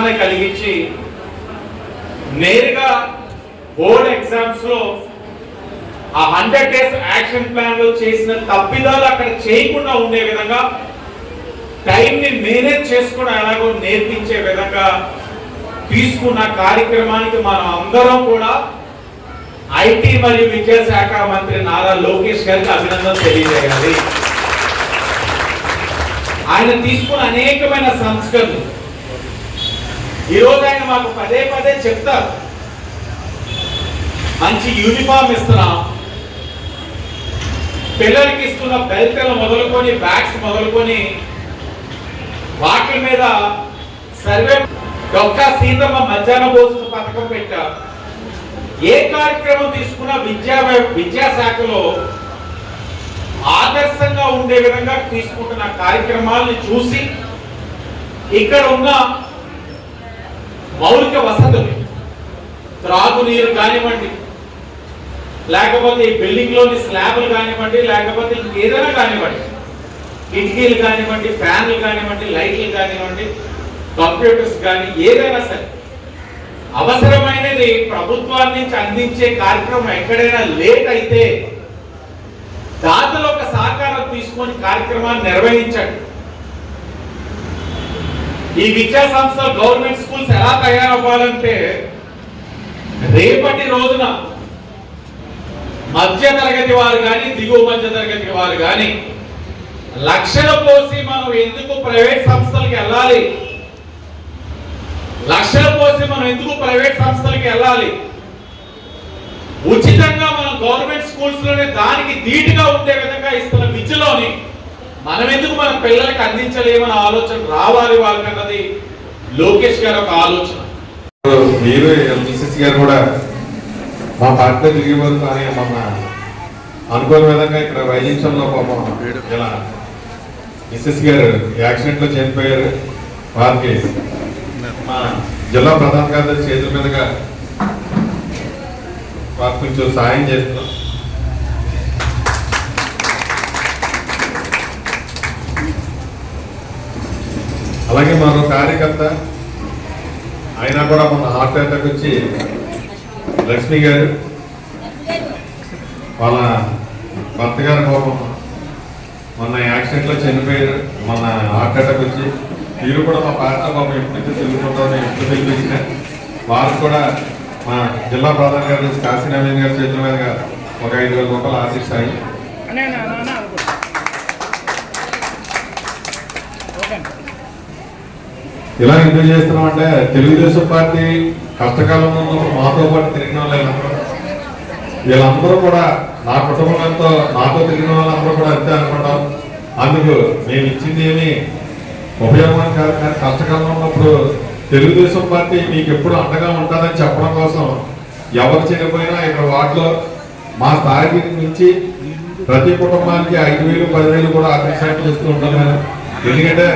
అవగాహన కలిగించి నేరుగా బోర్డ్ ఎగ్జామ్స్ లో ఆ 100 డేస్ యాక్షన్ ప్లాన్ లో చేసిన తప్పిదాలు అక్కడ చేయకుండా ఉండే విధంగా టైం ని మేనేజ్ చేసుకోవడం ఎలాగో నేర్పించే విధంగా తీసుకున్న కార్యక్రమానికి మనం అందరం కూడా ఐటీ మరియు విద్యాశాఖ మంత్రి నారా లోకేష్ గారికి అభినందన తెలియజేయాలి. ఆయన తీసుకున్న అనేకమైన సంస్కరణలు ఈరోజు ఆయన మాకు పదే పదే చెప్తారు. మంచి యూనిఫామ్ ఇస్తున్నాం, పిల్లలకి ఇస్తున్న బెల్ట్లు మొదలుకొని బ్యాగ్స్ మొదలుకొని వాటి మీద సర్వే డొక్కా సీతమ్మ మధ్యాహ్న భోజన పథకం పెట్టారు. ఏ కార్యక్రమం తీసుకున్నా విద్యాశాఖలో ఆదర్శంగా ఉండే విధంగా తీసుకుంటున్న కార్యక్రమాలను చూసి ఇక్కడ ఉన్న మౌలిక వసతులు, త్రాగునీరు కానివ్వండి, లేకపోతే ఈ బిల్డింగ్ లోని స్లాబ్లు కానివ్వండి, లేకపోతే ఏదైనా కానివ్వండి, కిటికీలు కానివ్వండి, ఫ్యాన్లు కానివ్వండి, లైట్లు కానివ్వండి, కంప్యూటర్స్ కానీ ఏదైనా సరే అవసరమైనది ప్రభుత్వాన్ని నుంచి అందించే కార్యక్రమం ఎక్కడైనా లేట్ అయితే దాతలు ఒక సహకారం తీసుకొని కార్యక్రమాన్ని నిర్వహించండి. ఈ విద్యా సంస్థ గవర్నమెంట్ స్కూల్స్ ఎలా తయారవ్వాలంటే రేపటి రోజున మధ్య తరగతి వారు కానీ దిగువ మధ్య తరగతి వారు కానీ లక్షలు పోసి మనం ఎందుకు ప్రైవేట్ సంస్థలకు వెళ్ళాలి, లక్షలు పోసి మనం ఎందుకు ప్రైవేట్ సంస్థలకు వెళ్ళాలి, ఉచితంగా మనం గవర్నమెంట్ స్కూల్స్ లోనే దానికి ధీటుగా ఉండే విధంగా ఇస్తున్న విద్యలోని మనం ఎందుకు మన పిల్లలకి అందించలేమన్న ఆలోచన రావాలి వాళ్ళకన్నది లోకేష్ గారు ఒక ఆలోచన. మీరు ఎంసీసీ గారు కూడా మా పార్టీలో తిరిగి వరకు అని మొన్న అనుకోని విధంగా ఇక్కడ వైద్యంలో పాపం ఇలా ఎస్ఎస్ గారు యాక్సిడెంట్ లో చనిపోయారు. వారికి మా జిల్లా ప్రధాన కార్యదర్శి చేతుల మీదుగా వారికి కొంచెం సాయం చేస్తున్నాం. అలాగే మరో కార్యకర్త అయినా కూడా మొన్న హార్ట్ అటాక్ వచ్చి లక్ష్మి గారు వాళ్ళ భర్త గారు పాపం మొన్న యాక్సిడెంట్ లో చనిపోయారు. మొన్న హార్ట్ అటాక్ వచ్చి మీరు కూడా మా పార్టీ పాపం ఎప్పటి నుంచి తెలుగుకుంటారో ఎప్పుడు తెలిపించిన వారు కూడా మా జిల్లా ప్రధాన కార్యదర్శి కాశీ నవీన్ గారి చేతుల మీదుగా ఒక 5,000 రూపాయలు ఆర్థిక సాయం. ఇలా ఎందుకు చేస్తున్నాం అంటే తెలుగుదేశం పార్టీ కష్టకాలంలో ఉన్నప్పుడు మాతో పాటు తిరిగిన వీళ్ళందరూ కూడా నా కుటుంబంతో నాతో తిరిగిన వాళ్ళందరూ కూడా అంతే అనుకుంటాం. అందుకు మేము ఇచ్చింది ఏమి ఉపయోగం కాదు, కానీ కష్టకాలంలో ఉన్నప్పుడు తెలుగుదేశం పార్టీ మీకు ఎప్పుడు అండగా ఉంటుందని చెప్పడం కోసం ఎవరు చేయకపోయినా ఇక్కడ వాటిలో మా స్థాయికి మించి ప్రతి కుటుంబానికి 5,000, 10,000 కూడా ఆర్థిక సాయం చేస్తూ ఉంటాం. ఎందుకంటే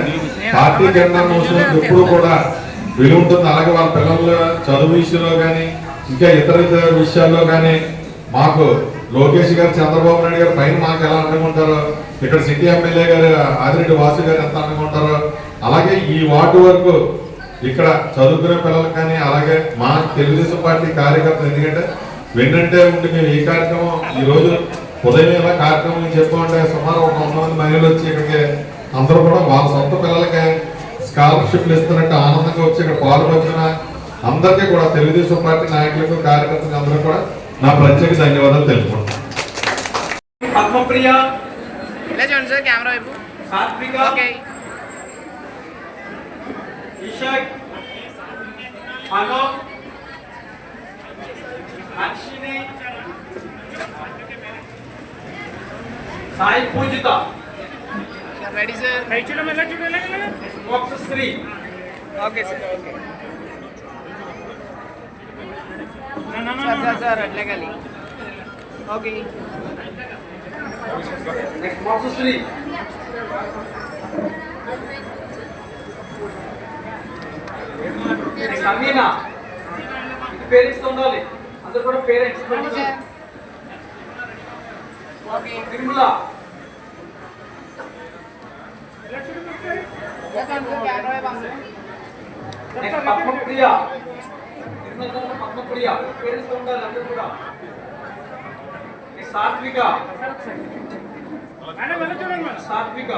పార్టీ జెండా మోసం ఎప్పుడు కూడా విలువ ఉంటుంది. అలాగే వాళ్ళ పిల్లల చదువు విషయంలో కానీ ఇంకా ఇతర విషయాల్లో కానీ మాకు లోకేష్ గారు, చంద్రబాబు నాయుడు గారు పైన మాకు ఎలా అండగుంటారో, ఇక్కడ సిటీ ఎమ్మెల్యే గారు ఆదిరెడ్డి వాసు గారు ఎంత అండగుంటారో, అలాగే ఈ వార్డు వరకు ఇక్కడ చదువుకునే పిల్లలకు కానీ అలాగే మా తెలుగుదేశం పార్టీ కార్యకర్తలు ఎందుకంటే వెన్నంటే ఉండి మేము ఈ కార్యక్రమం ఈరోజు ఉదయం ఇలా కార్యక్రమం చెప్పమంటే సుమారు ఒక 100 మంది మహిళలు వచ్చి ఇక్కడికి అందరూ కూడా వాళ్ళ సొంత పిల్లలకి స్కాలర్షిప్లు ఇస్తున్నట్టు ఆనందంగా వచ్చి ఇక్కడ పాల్పంచిన అందరికీ కూడా తెలుగుదేశం పార్టీ నాయకులకు కార్యకర్తలకు అందరూ కూడా నా ప్రత్యేక ధన్యవాదాలు తెలుపుకుంటాను. పద్మప్రియ కెమెరా వైపు Satvika Ishaq Anu Akshini Sai Pujitha ready sir Mokshasri okay sir sir అట్లే కాలి ఓకే మోక్షశ్రీ అమీనా పేరెంట్స్ ఉండాలి అందరూ కూడా parents Tirumala next Padmapriya, Padmapriya parents ఉండాలి అందరూ కూడా. నెక్స్ట్ సాత్విక, సాత్విక.